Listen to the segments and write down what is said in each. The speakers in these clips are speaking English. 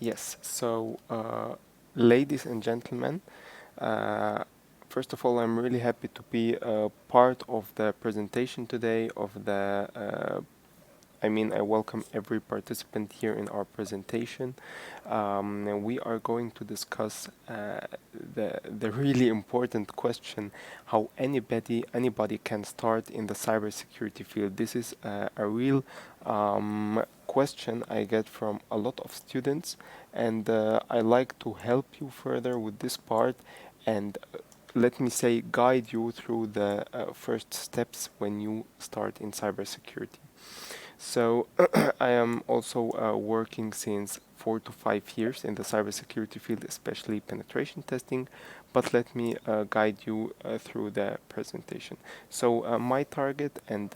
Yes, so ladies and gentlemen, uh, first of all, I'm really happy to be a part of the presentation today of the I welcome every participant here in our presentation. And we are going to discuss the really important question: how anybody can start in the cybersecurity field. This is a real question I get from a lot of students, and I like to help you further with this part and let me say guide you through the first steps when you start in cybersecurity. So I am also working since 4 to 5 years in the cybersecurity field, especially penetration testing. But let me guide you through the presentation. So my target and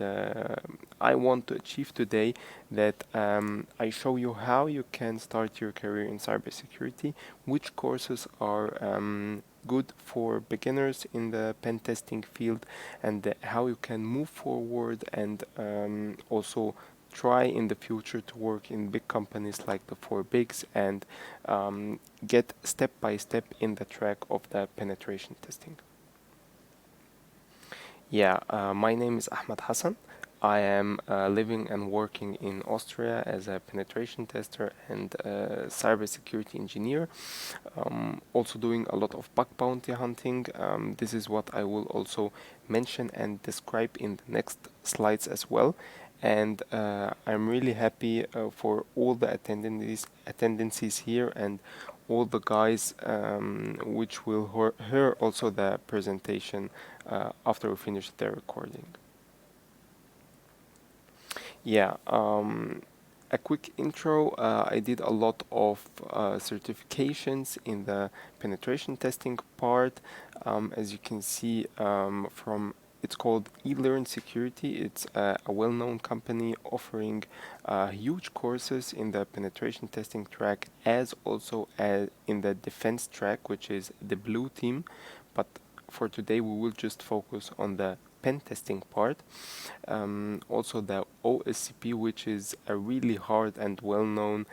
I want to achieve today that I show you how you can start your career in cybersecurity, which courses are good for beginners in the pen testing field, and how you can move forward and also try in the future to work in big companies like the four bigs and get step by step in the track of the penetration testing. Yeah, my name is Ahmed Hassan. I am living and working in Austria as a penetration tester and cybersecurity engineer. Also doing a lot of bug bounty hunting. This is what I will also mention and describe in the next slides as well. And I'm really happy for all the attendances here and all the guys which will hear also the presentation after we finish the recording. Yeah, a quick intro. I did a lot of certifications in the penetration testing part. As you can see from it's called eLearn Security. It's a well-known company offering huge courses in the penetration testing track as also as in the defense track, which is the blue team. But for today, we will just focus on the pen testing part. Also the OSCP, which is a really hard and well-known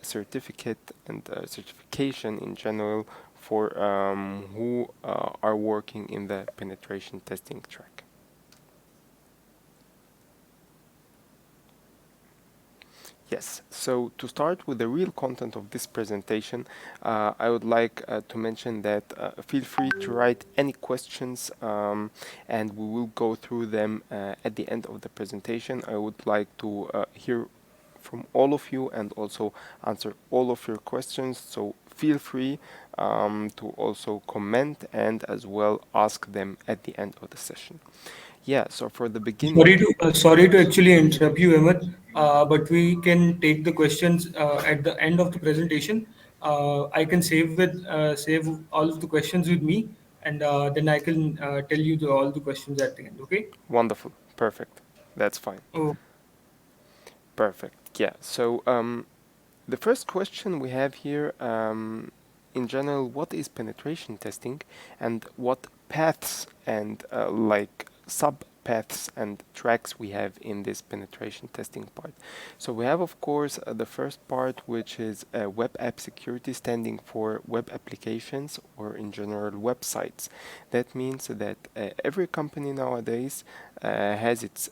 certificate and certification in general for who are working in the penetration testing track. Yes, so to start with the real content of this presentation, I would like to mention that feel free to write any questions and we will go through them at the end of the presentation. I would like to hear from all of you and also answer all of your questions. So feel free to also comment and as well ask them at the end of the session. Yeah, so for the beginning, Sorry to actually interrupt you, Ahmed, but we can take the questions at the end of the presentation. I can save all of the questions with me, and then I can tell you all the questions at the end. Okay? wonderful, perfect, that's fine. Oh, Perfect. Yeah. So the first question we have here, in general, what is penetration testing, and what paths and like sub paths and tracks we have in this penetration testing part. So we have, of course, the first part, which is web app security, standing for web applications or in general websites. That means that every company nowadays has its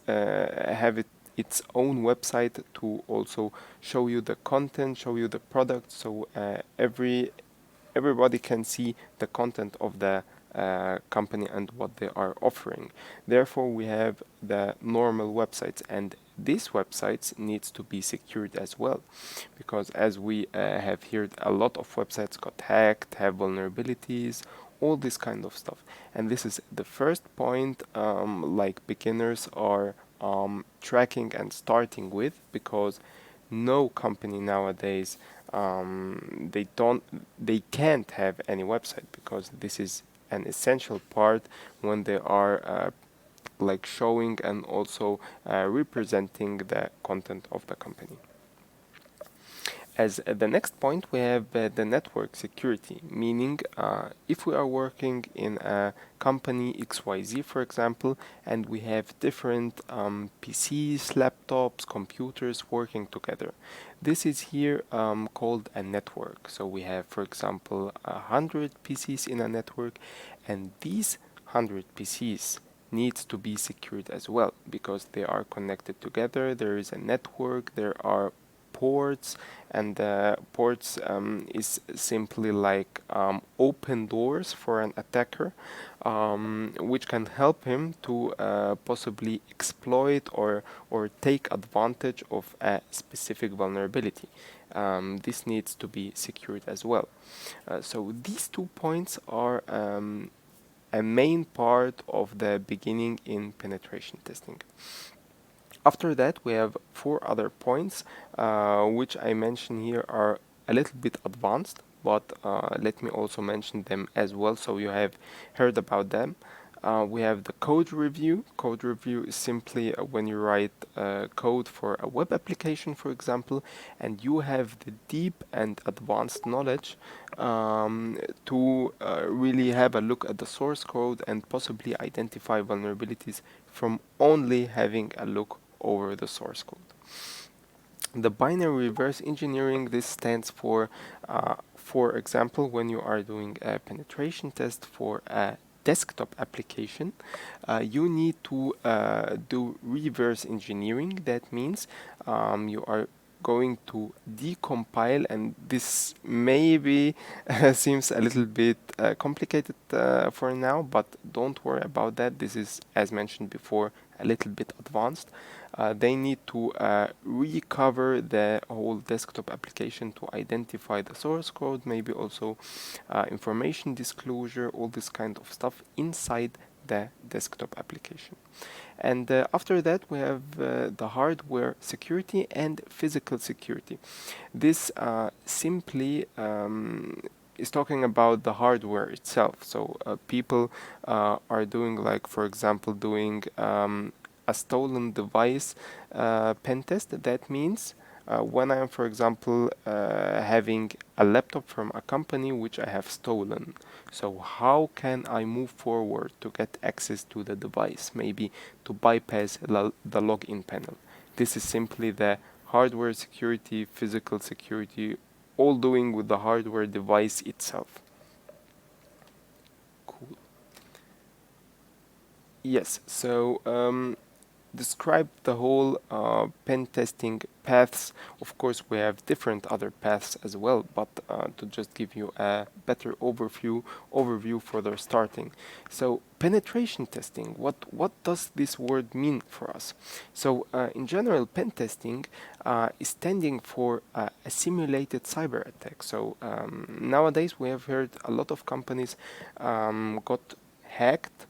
own website to also show you the content, show you the product, so everybody can see the content of the company and what they are offering. Therefore, we have the normal websites, and these websites needs to be secured as well, because as we have heard, a lot of websites got hacked, have vulnerabilities, all this kind of stuff. And this is the first point, like beginners are tracking and starting with, because no company nowadays they can't have any website, because this is an essential part when they are like showing and also representing the content of the company. As the next point, we have the network security, meaning if we are working in a company XYZ, for example, and we have different PCs, laptops, computers working together. This is here called a network. So we have, for example, 100 PCs in a network, and these 100 PCs needs to be secured as well because they are connected together. There is a network, there are ports, and ports is simply like open doors for an attacker, which can help him to possibly exploit or take advantage of a specific vulnerability. This needs to be secured as well. So these 2 points are a main part of the beginning in penetration testing. After that, we have 4 other points, which I mention here are a little bit advanced, but let me also mention them as well so you have heard about them. We have the code review. Code review is simply when you write code for a web application, for example, and you have the deep and advanced knowledge to really have a look at the source code and possibly identify vulnerabilities from only having a look over the source code. The binary reverse engineering, this stands for example, when you are doing a penetration test for a desktop application, you need to do reverse engineering. That means you are going to decompile, and this maybe seems a little bit complicated for now, but don't worry about that. This is, as mentioned before, a little bit advanced. They need to recover the whole desktop application to identify the source code, maybe also information disclosure, all this kind of stuff inside the desktop application. And after that, we have the hardware security and physical security. This simply is talking about the hardware itself. So people are doing, like, for example, doing a stolen device pen test. That means when I am, for example, having a laptop from a company which I have stolen. So how can I move forward to get access to the device? Maybe to bypass the login panel. This is simply the hardware security, physical security, all doing with the hardware device itself. Cool. Yes, so describe the whole pen testing paths. Of course, we have different other paths as well, but to just give you a better overview for their starting. So penetration testing, what does this word mean for us? So in general, pen testing is standing for a simulated cyber attack. So nowadays we have heard a lot of companies got hacked,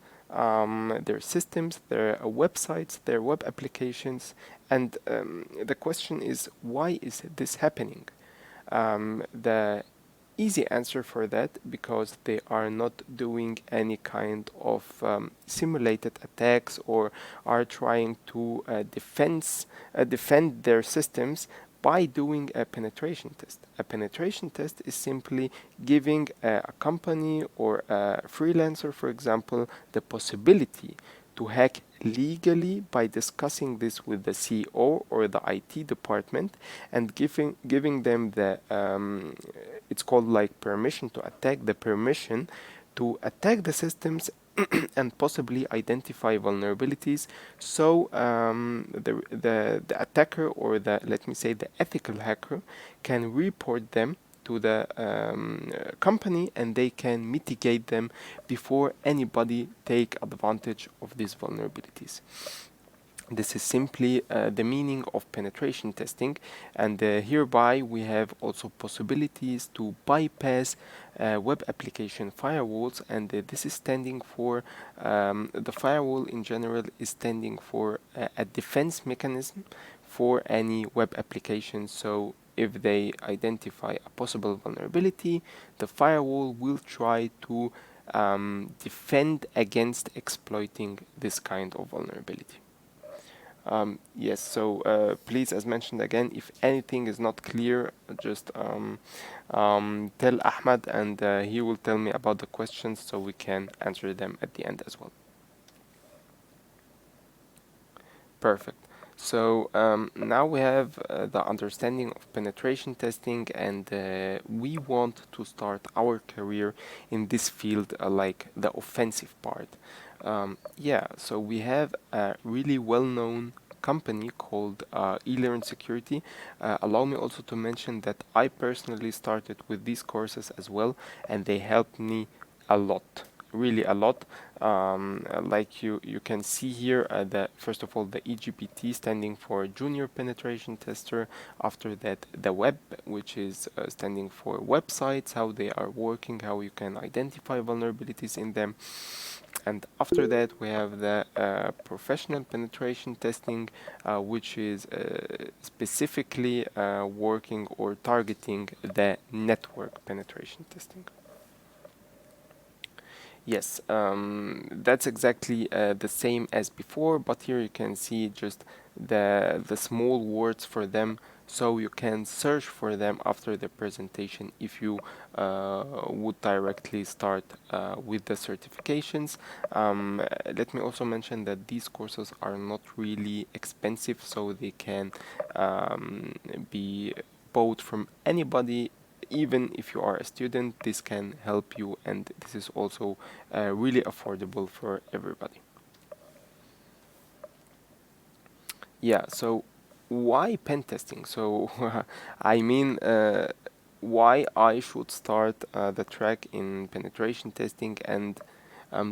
their systems, their websites, their web applications, and the question is, why is this happening? The easy answer for that, because they are not doing any kind of simulated attacks or are trying to defend their systems by doing a penetration test. A penetration test is simply giving a company or a freelancer, for example, the possibility to hack legally by discussing this with the CEO or the IT department and giving them the it's called like permission to attack, the permission to attack the systems and possibly identify vulnerabilities. So the attacker, or the, let me say, the ethical hacker, can report them to the company, and they can mitigate them before anybody take advantage of these vulnerabilities. This is simply the meaning of penetration testing, and hereby we have also possibilities to bypass web application firewalls, and this is standing for the firewall in general is standing for a defense mechanism for any web application. So if they identify a possible vulnerability, the firewall will try to defend against exploiting this kind of vulnerability. Yes, so please, as mentioned again, if anything is not clear, just tell Ahmad and he will tell me about the questions so we can answer them at the end as well. Perfect. So now we have the understanding of penetration testing, and we want to start our career in this field, like the offensive part. Yeah, so we have a really well-known company called eLearn Security. Allow me also to mention that I personally started with these courses as well, and they helped me a lot, really a lot. Like you can see here, the first of all the EGPT standing for Junior Penetration Tester. After that, the web, which is standing for websites, how they are working, how you can identify vulnerabilities in them. And after that, we have the professional penetration testing, which is specifically working or targeting the network penetration testing. Yes, that's exactly the same as before, but here you can see just the small words for them, so you can search for them after the presentation if you would directly start with the certifications. Let me also mention that these courses are not really expensive, so they can um, be bought from anybody. Even if you are a student, this can help you, and this is also really affordable for everybody. Yeah, so why pen testing? So, I mean, why I should start the track in penetration testing, and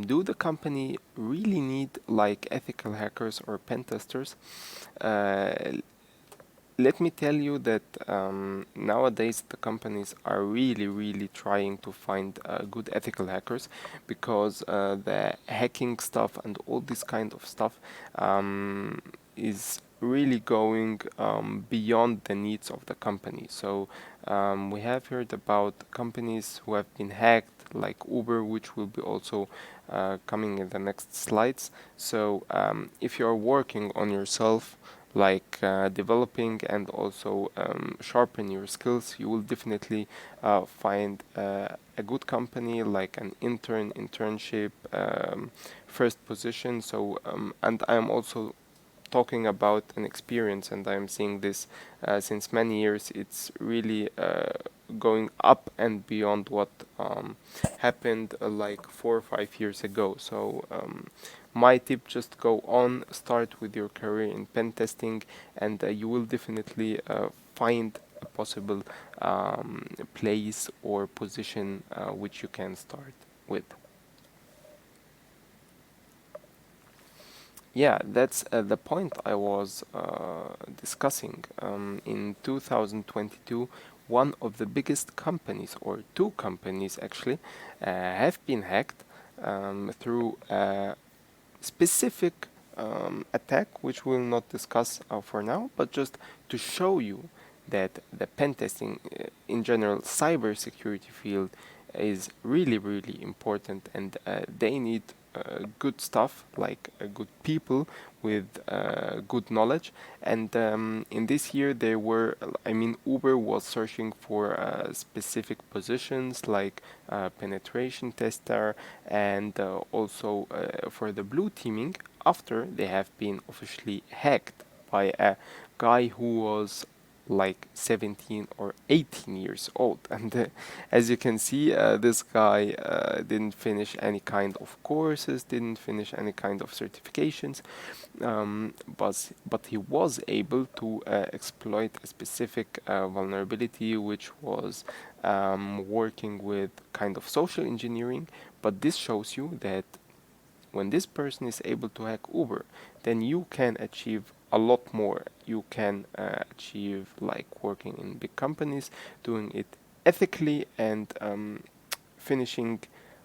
do the company really need like ethical hackers or pen testers? Uh, Let me tell you that nowadays the companies are really trying to find good ethical hackers, because the hacking stuff and all this kind of stuff is really going beyond the needs of the company. So we have heard about companies who have been hacked, like Uber, which will be also coming in the next slides. So if you are working on yourself, like developing and also sharpen your skills, you will definitely find a good company, like an internship, first position. So and I am also talking about an experience, and I'm seeing this since many years. It's really going up and beyond what happened like 4 or 5 years ago. So my tip: just go on, start with your career in pen testing, and you will definitely find a possible place or position which you can start with. Yeah, that's the point I was discussing. In 2022, one of the biggest companies, or two companies actually, have been hacked through a specific attack, which we'll not discuss for now, but just to show you that the pen testing, in general, cybersecurity field is really important, and they need good stuff, like good people with good knowledge. And in this year, they were, I mean, Uber was searching for specific positions like penetration tester, and also for the blue teaming, after they have been officially hacked by a guy who was like 17 or 18 years old. And as you can see, this guy didn't finish any kind of courses, didn't finish any kind of certifications, but he was able to exploit a specific vulnerability, which was working with kind of social engineering. But this shows you that when this person is able to hack Uber, then you can achieve a lot more. You can achieve like working in big companies, doing it ethically, and finishing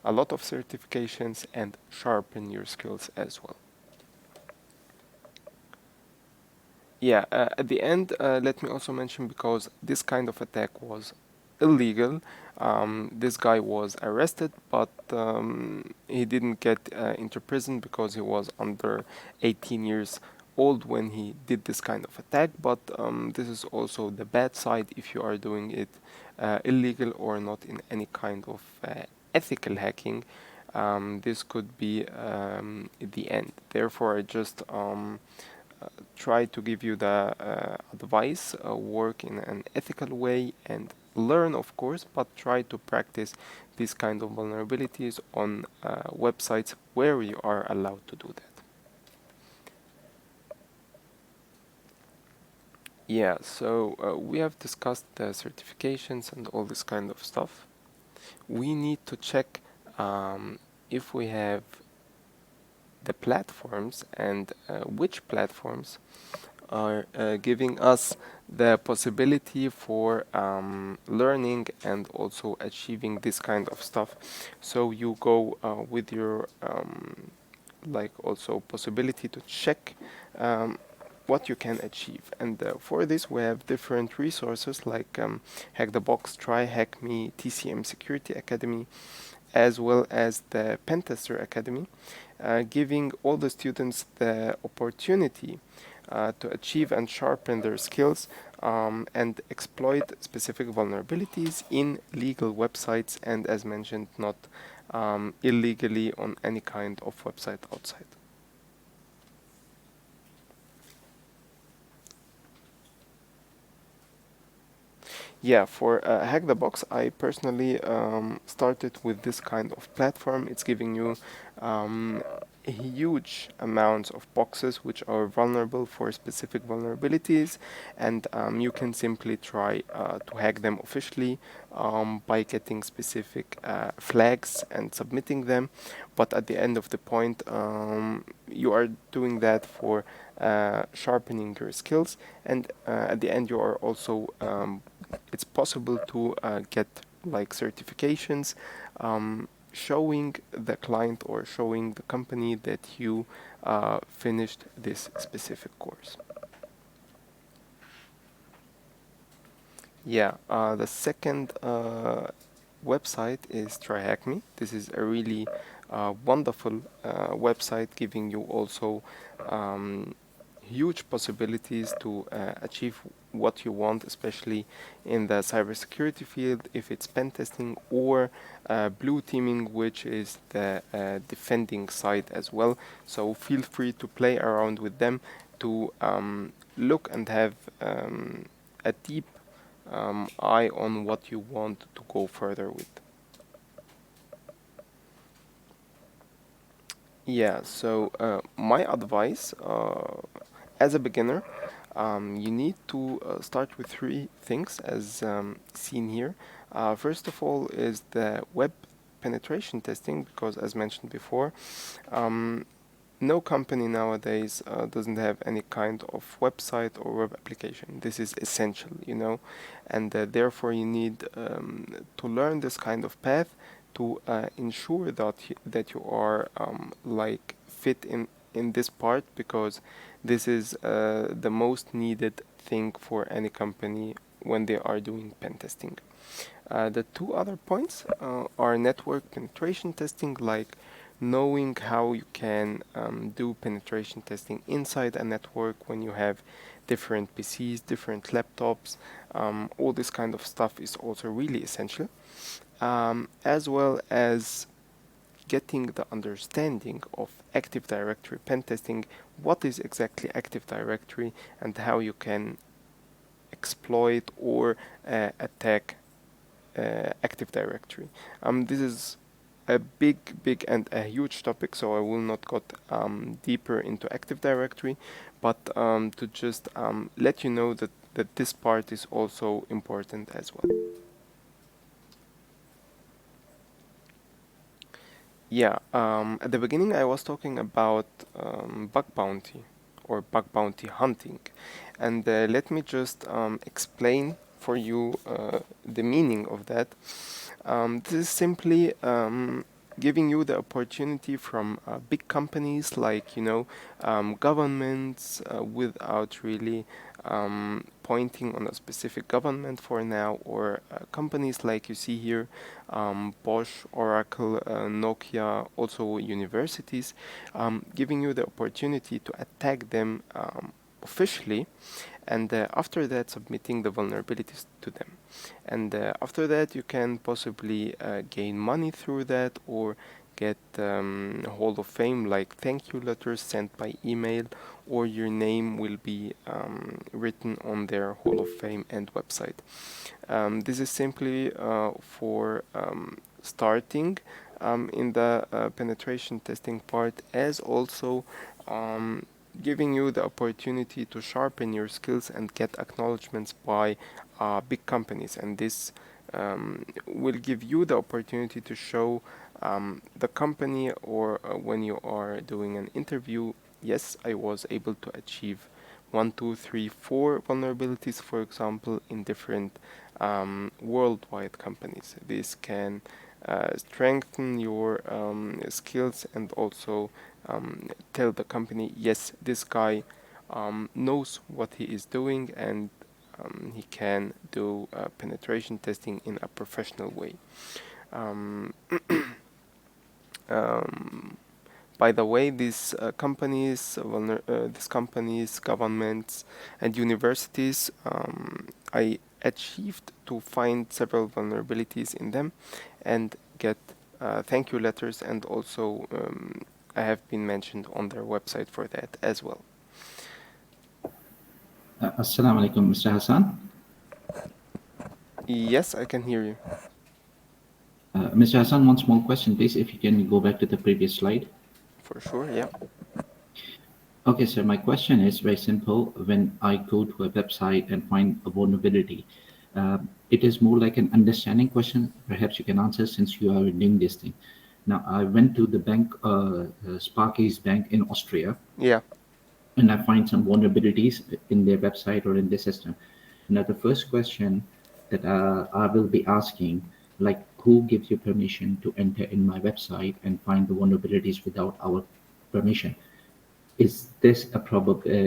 a lot of certifications and sharpen your skills as well. Yeah, at the end, let me also mention, because this kind of attack was illegal. This guy was arrested, but he didn't get into prison because he was under 18 years old when he did this kind of attack, but this is also the bad side if you are doing it illegal or not in any kind of ethical hacking. This could be the end. Therefore, I just try to give you the advice, work in an ethical way and learn, of course, but try to practice these kind of vulnerabilities on websites where you are allowed to do that. Yeah, so we have discussed the certifications and all this kind of stuff. We need to check if we have the platforms and which platforms are giving us the possibility for learning and also achieving this kind of stuff. So you go with your like also possibility to check um, what you can achieve. And for this, we have different resources like Hack the Box, Try, Hack Me, TCM Security Academy, as well as the Pentester Academy, giving all the students the opportunity to achieve and sharpen their skills and exploit specific vulnerabilities in legal websites and, as mentioned, not illegally on any kind of website outside. Yeah, for Hack the Box, I personally started with this kind of platform. It's giving you um, huge amounts of boxes which are vulnerable for specific vulnerabilities, and you can simply try to hack them officially by getting specific flags and submitting them. But at the end of the point, you are doing that for sharpening your skills, and at the end, you are also it's possible to get like certifications showing the client or showing the company that you finished this specific course. Yeah, the second website is TryHackMe. This is a really wonderful website giving you also um, huge possibilities to achieve what you want, especially in the cybersecurity field, if it's pen testing or blue teaming, which is the defending side as well. So feel free to play around with them to look and have a deep eye on what you want to go further with. Yeah, so my advice as a beginner, you need to start with three things as seen here. First of all is the web penetration testing because as mentioned before, um, no company nowadays doesn't have any kind of website or web application. This is essential, and therefore you need to learn this kind of path to ensure that you are like fit in this part because this is the most needed thing for any company when they are doing pen testing. The two other points are network penetration testing, like knowing how you can do penetration testing inside a network when you have different PCs, different laptops. All this kind of stuff is also really essential, as well as getting the understanding of Active Directory pen testing, what is exactly Active Directory, and how you can exploit or attack Active Directory. This is a big and a huge topic, so I will not go deeper into Active Directory, but to just let you know that this part is also important as well. Yeah, at the beginning I was talking about bug bounty or bug bounty hunting, and let me just explain for you the meaning of that. This is simply giving you the opportunity from big companies like governments without really pointing on a specific government for now, or companies like you see here, Bosch, Oracle, Nokia, also universities, giving you the opportunity to attack them officially, and after that submitting the vulnerabilities to them. And after that you can possibly gain money through that, or get Hall of Fame like thank you letters sent by email, or your name will be written on their Hall of Fame and website. This is simply for starting in the penetration testing part, as also um, giving you the opportunity to sharpen your skills and get acknowledgements by big companies. And this will give you the opportunity to show the company, or when you are doing an interview, yes, I was able to achieve one, two, three, four vulnerabilities, for example, in different worldwide companies. This can strengthen your skills, and also tell the company, yes, this guy knows what he is doing, and he can do penetration testing in a professional way. Um, um, by the way, these companies, governments, and universities, I achieved to find several vulnerabilities in them, and get thank you letters, and also I have been mentioned on their website for that as well. Assalamu alaikum, Mr. Hassan. Yes, I can hear you. Mr. Hassan, one small question, please. If you can go back to the previous slide. For sure, yeah. Okay, so my question is very simple. When I go to a website and find a vulnerability, it is more like an understanding question. Perhaps you can answer since you are doing this thing. Now, I went to the bank, Sparky's Bank in Austria, Yeah. and I find some vulnerabilities in their website or in their system. Now, the first question that I will be asking, like, who gives you permission to enter in my website and find the vulnerabilities without our permission? Is this a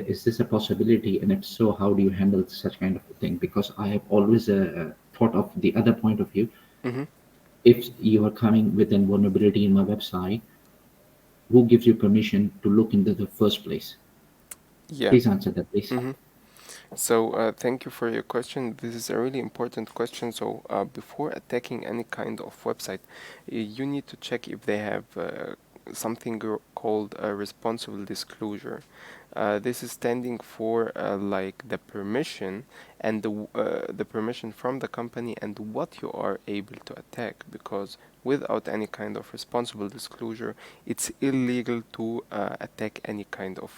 is this a possibility? And if so, how do you handle such kind of a thing? Because I have always thought of the other point of view. Mm-hmm. If you are coming with a vulnerability in my website, who gives you permission to look into the first place? Yeah. Please answer that, please. Mm-hmm. So, thank you for your question. This is a really important question. So, before attacking any kind of website, you need to check if they have something called a responsible disclosure. This is standing for like the permission, and the permission from the company, and what you are able to attack. Because without any kind of responsible disclosure, it's illegal to attack any kind of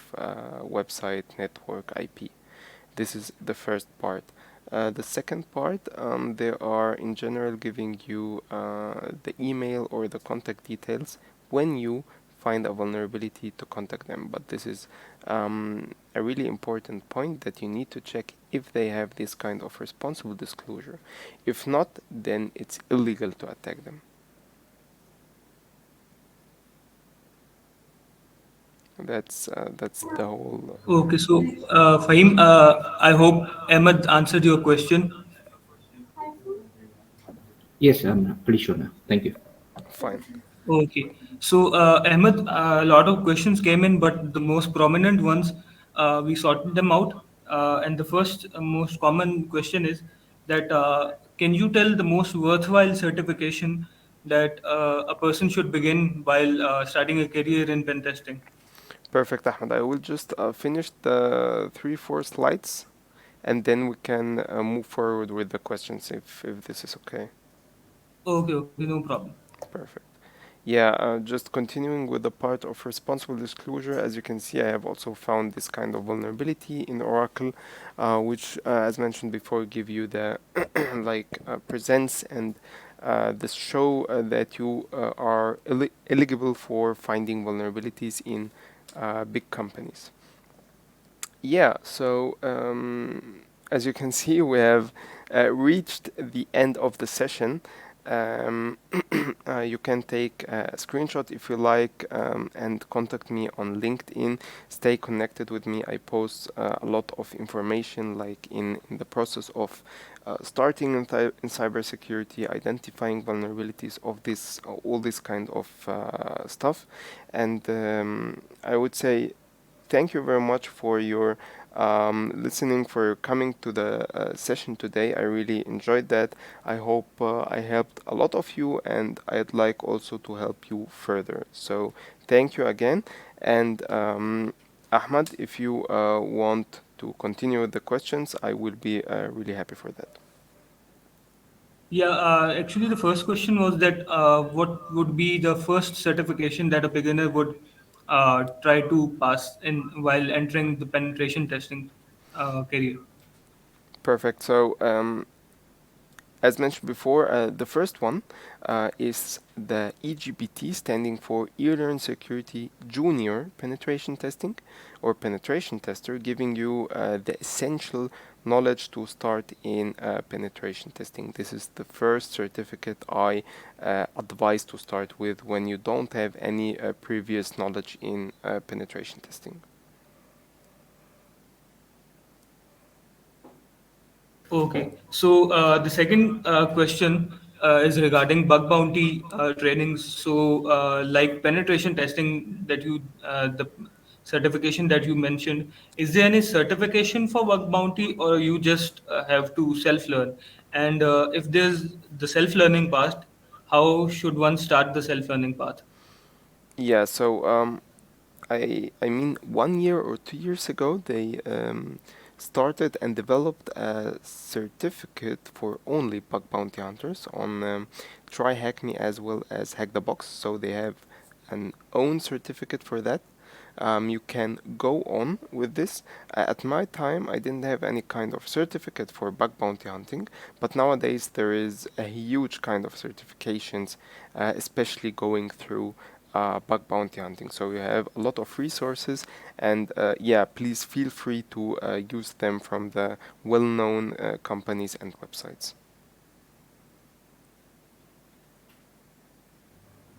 website, network, IP. This is the first part. The second part, they are in general giving you the email or the contact details when you find a vulnerability to contact them. But this is a really important point, that you need to check if they have this kind of responsible disclosure. If not, then it's illegal to attack them. That's the whole. Okay, so Fahim, I hope Ahmed answered your question. Yes, I'm pretty sure now. Thank you. Fine. Okay. So, Ahmed, a lot of questions came in, but the most prominent ones, we sorted them out. And the first, most common question is that can you tell the most worthwhile certification that a person should begin while starting a career in pen testing? Perfect, Ahmed. I will just finish the three, four slides, and then we can move forward with the questions, if this is okay. Okay, okay, no problem. Perfect. Yeah, just continuing with the part of responsible disclosure, as you can see, I have also found this kind of vulnerability in Oracle, which, as mentioned before, give you the like presents, and this show that you are eligible for finding vulnerabilities in big companies. Yeah, so as you can see, we have reached the end of the session. Um, you can take a screenshot if you like, and contact me on LinkedIn. Stay connected with me. I post a lot of information, like in the process of starting in cybersecurity, identifying vulnerabilities of this, all this kind of stuff. And I would say thank you very much for your listening, for coming to the session today. I really enjoyed that. I hope I helped a lot of you, and I'd like also to help you further. So thank you again. And Ahmad, if you want to continue with the questions, I will be really happy for that. Yeah, actually, the first question was that what would be the first certification that a beginner would try to pass in while entering the penetration testing career? Perfect. So as mentioned before, the first one is the EGBT, standing for E-Learn Security Junior Penetration Testing or Penetration Tester, giving you the essential knowledge to start in penetration testing. This is the first certificate I advise to start with when you don't have any previous knowledge in penetration testing. Okay. So the second question is regarding bug bounty trainings. So like penetration testing that the certification that you mentioned, is there any certification for bug bounty, or you just have to self learn? And if there's the self learning part, how should one start the self learning path? Yeah, so I mean 1 year or 2 years ago they started and developed a certificate for only bug bounty hunters on Try Hack Me as well as Hack the Box. So they have an own certificate for that. You can go on with this. At my time, I didn't have any kind of certificate for bug bounty hunting, but nowadays there is a huge kind of certifications, especially going through bug bounty hunting. So you have a lot of resources, and yeah, please feel free to use them from the well-known companies and websites.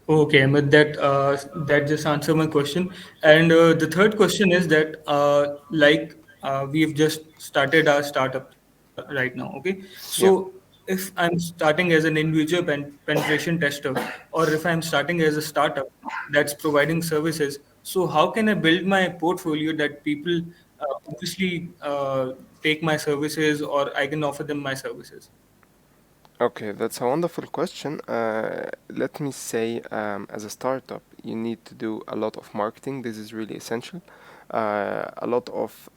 Okay, Ahmed, that just answered my question. And the third question is that we've just started our startup right now. Okay, so Yeah. if I'm starting as an individual penetration tester, or if I'm starting as a startup that's providing services, so how can I build my portfolio that people obviously take my services, or I can offer them my services? Okay, that's a wonderful question. Let me say, as a startup, you need to do a lot of marketing. This is really essential. A lot of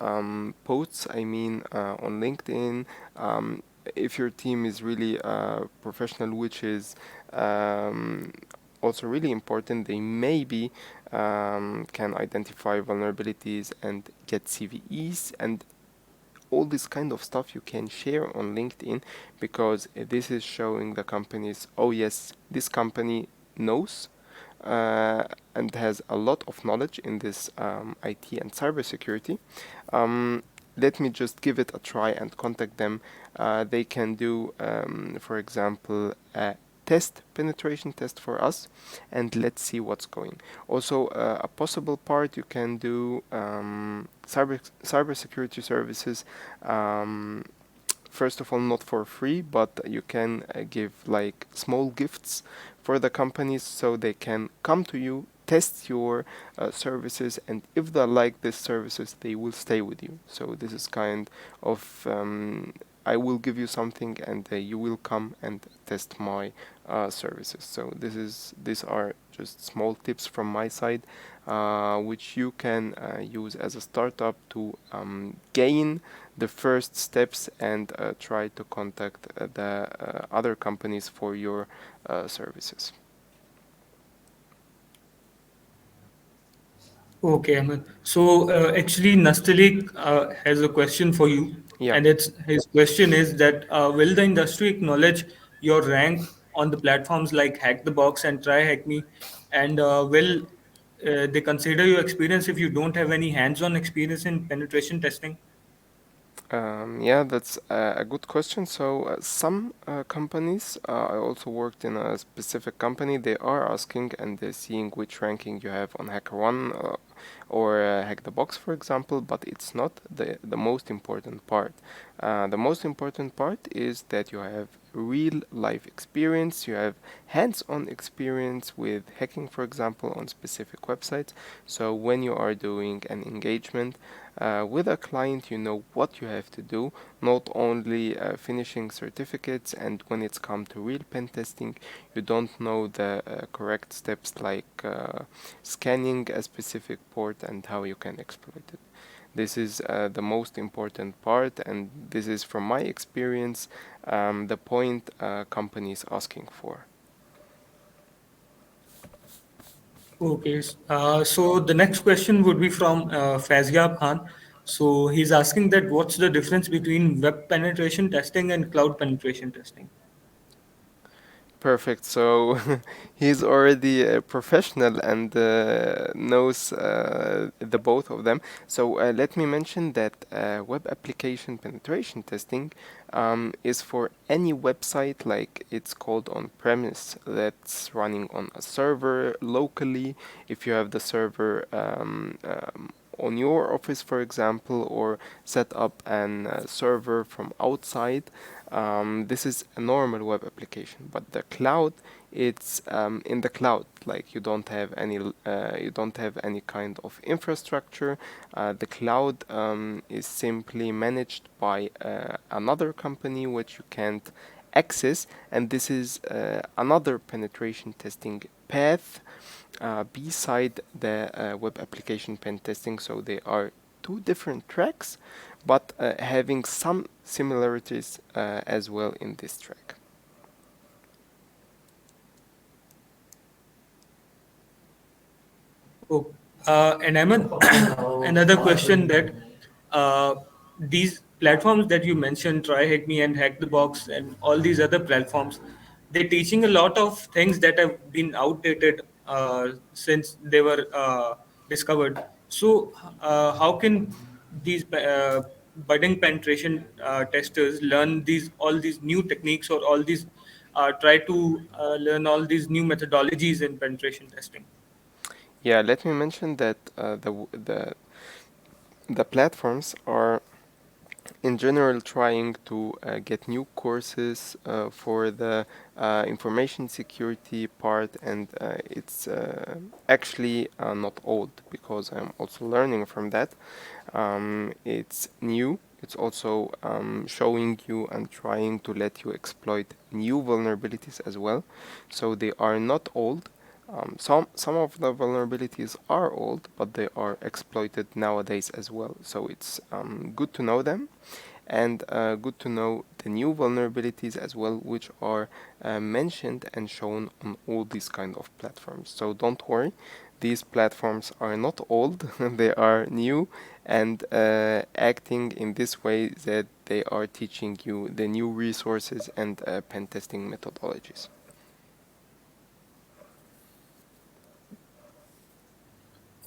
posts, I mean, on LinkedIn. If your team is really professional, which is um, also really important, they maybe can identify vulnerabilities and get CVEs, and all this kind of stuff you can share on LinkedIn, because this is showing the companies, oh yes, this company knows uh, and has a lot of knowledge in this IT and cybersecurity. Um, Let me just give it a try and contact them. They can do, for example, a test penetration test for us, and let's see what's going. Also, a possible part, you can do cybersecurity services. Um, First of all, not for free, but you can give like small gifts for the companies so they can come to you, test your services, and if they like these services, they will stay with you. So this is kind of I will give you something, and you will come and test my services. So these are just small tips from my side, which you can use as a startup to gain the first steps and try to contact the other companies for your services. Okay, Ahmed. So actually, Nastalik has a question for you, Yeah. and it's his question is that will the industry acknowledge your rank on the platforms like Hack the Box and Try Hack Me, and will they consider your experience if you don't have any hands-on experience in penetration testing? Yeah, that's a good question. So, some companies, I also worked in a specific company, they are asking and they're seeing which ranking you have on HackerOne or Hack the Box, for example, but it's not the most important part. The most important part is that you have real life experience, you have hands on experience with hacking, for example, on specific websites. So, when you are doing an engagement, with a client, you know what you have to do, not only finishing certificates, and when it's come to real pen testing, you don't know the correct steps like scanning a specific port and how you can exploit it. This is the most important part, and this is from my experience the point companies asking for. Okay, so the next question would be from Fazia Khan. So he's asking that what's the difference between web penetration testing and cloud penetration testing? Perfect. So he's already a professional and knows the both of them. So let me mention that web application penetration testing is for any website, like it's called on premise, that's running on a server locally. If you have the server on your office, for example, or set up an server from outside, this is a normal web application. But the cloud, it's in the cloud, like you don't have any kind of infrastructure. The cloud is simply managed by another company which you can't access, and this is another penetration testing path beside the web application pen testing. So they are two different tracks, but having some similarities as well in this track. Oh, and Ahmed, another question that uh, these platforms that you mentioned, Try Hack Me and Hack the Box, and all these other platforms, they're teaching a lot of things that have been outdated since they were discovered. So, how can these budding penetration testers learn these all these new techniques, or all these try to learn all these new methodologies in penetration testing? Yeah, let me mention that the platforms are in general trying to get new courses for the information security part, and it's actually not old, because I'm also learning from that. It's new. It's also showing you and trying to let you exploit new vulnerabilities as well. So they are not old. Some of the vulnerabilities are old, but they are exploited nowadays as well. So it's good to know them, and good to know the new vulnerabilities as well, which are mentioned and shown on all these kind of platforms. So don't worry, these platforms are not old, they are new, and acting in this way that they are teaching you the new resources and pen testing methodologies.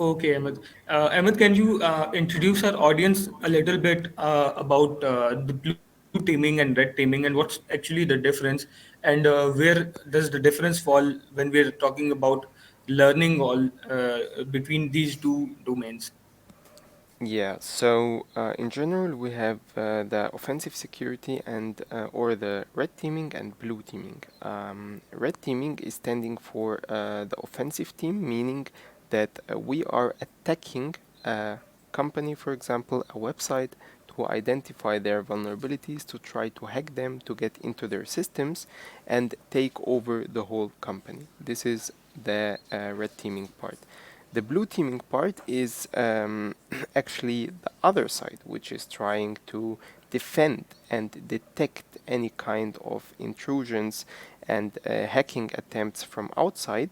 Okay, Ahmed. Ahmed, can you introduce our audience a little bit about the blue teaming and red teaming, and what's actually the difference, and where does the difference fall when we're talking about learning all between these two domains? Yeah, so in general, we have the offensive security and or the red teaming and blue teaming. Red teaming is standing for the offensive team, meaning that we are attacking a company, for example, a website, to identify their vulnerabilities, to try to hack them, to get into their systems, and take over the whole company. This is the red teaming part. The blue teaming part is actually the other side, which is trying to defend and detect any kind of intrusions and hacking attempts from outside,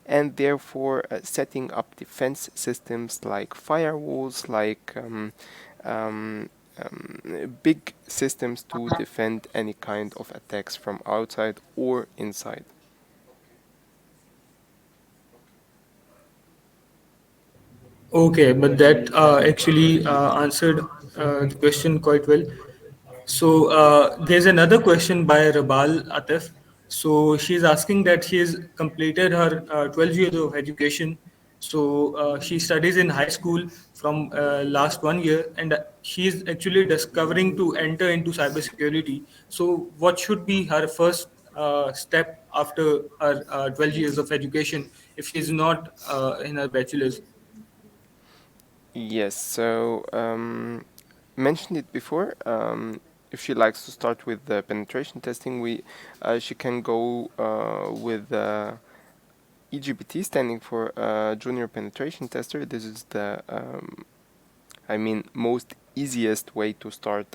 and therefore setting up defense systems like firewalls, like big systems to defend any kind of attacks from outside or inside. Okay, but that actually answered the question quite well. So there's another question by Rabal Atif. So she's asking that she has completed her 12 years of education. So she studies in high school from last 1 year, and she's actually discovering to enter into cybersecurity. So what should be her first step after her 12 years of education if she's not in her bachelor's? Yes, so mentioned it before. If she likes to start with the penetration testing, we she can go with EGPT, standing for Junior Penetration Tester. This is the most easiest way to start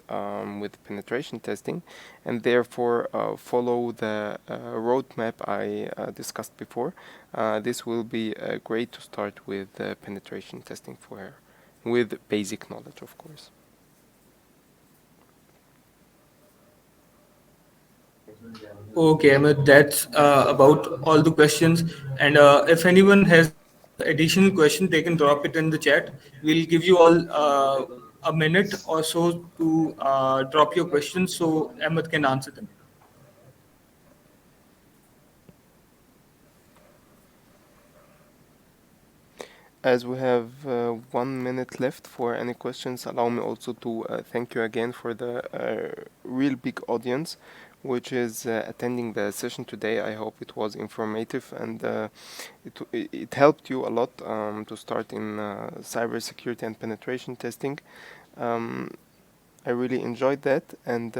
with penetration testing, and therefore follow the roadmap I discussed before. This will be great to start with penetration testing for her, with basic knowledge, of course. Okay, Amit, that's about all the questions. And if anyone has additional question, they can drop it in the chat. We'll give you all a minute or so to drop your questions so Amit can answer them. As we have 1 minute left for any questions, allow me also to thank you again for the real big audience which is attending the session today. I hope it was informative and it helped you a lot to start in cybersecurity and penetration testing. Um, I really enjoyed that, and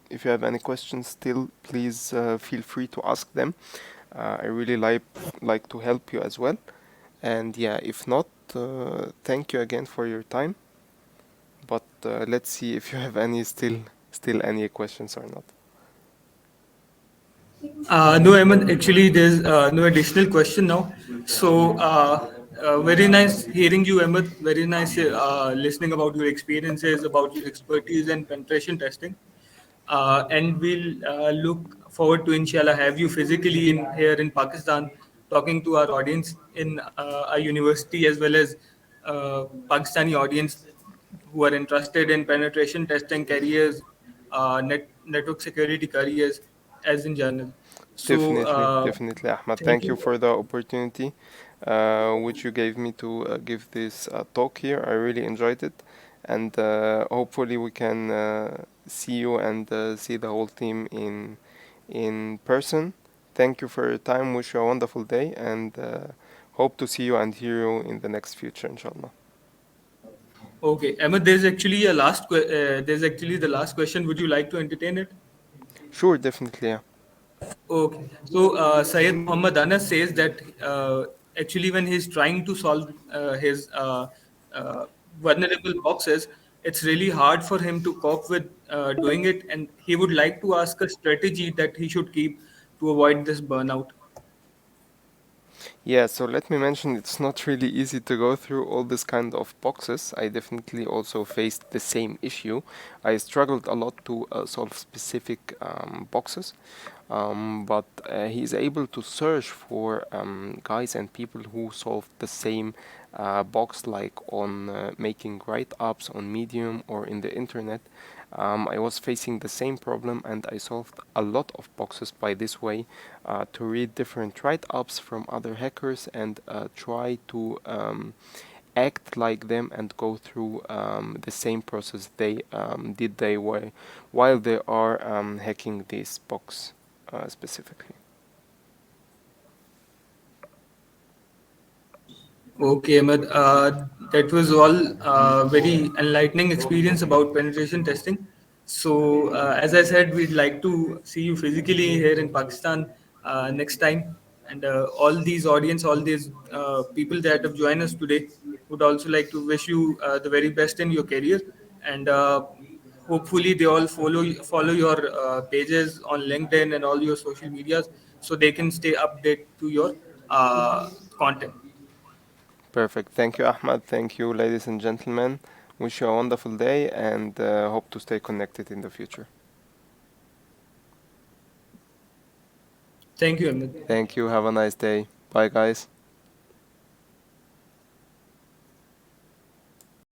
if you have any questions still, please feel free to ask them. I really like to help you as well. And yeah, if not, thank you again for your time. But let's see if you have any still any questions or not. No, Ahmed, actually, there's no additional question now. So, very nice hearing you, Ahmed. Very nice listening about your experiences, about your expertise and penetration testing. And we'll look forward to, inshallah, have you physically in here in Pakistan, talking to our audience in a university as well as Pakistani audience who are interested in penetration testing careers, network security careers, as in general. So, Definitely, Ahmad. thank Thank you you. for the opportunity which you gave me to give this talk here. I really enjoyed it, and hopefully we can see you and see the whole team in person. Thank you for your time. Wish you a wonderful day, and hope to see you and hear you in the next future, inshallah. Okay, Emma, there's actually the last question. Would you like to entertain it? Sure, definitely. Yeah. Okay. So Syed Muhammad Anas says that actually when he's trying to solve his uh, vulnerable boxes, it's really hard for him to cope with doing it, and he would like to ask a strategy that he should keep to avoid this burnout. Yeah, so let me mention it's not really easy to go through all this kind of boxes. I definitely also faced the same issue. I struggled a lot to solve specific boxes, but he is able to search for guys and people who solved the same box, like on making write-ups on Medium or in the internet. I was facing the same problem and I solved a lot of boxes by this way to read different write-ups from other hackers and try to act like them and go through the same process they did they were while they are hacking this box specifically. Okay, Ahmed. That was all very enlightening experience about penetration testing. So, as I said, we'd like to see you physically here in Pakistan next time. And all these audience, all these people that have joined us today, would also like to wish you the very best in your career. And hopefully, they all follow your pages on LinkedIn and all your social medias, so they can stay update to your content. Perfect. Thank you, Ahmad. Thank you, ladies and gentlemen. Wish you a wonderful day and hope to stay connected in the future. Thank you, Amit. Thank you. Have a nice day. Bye, guys.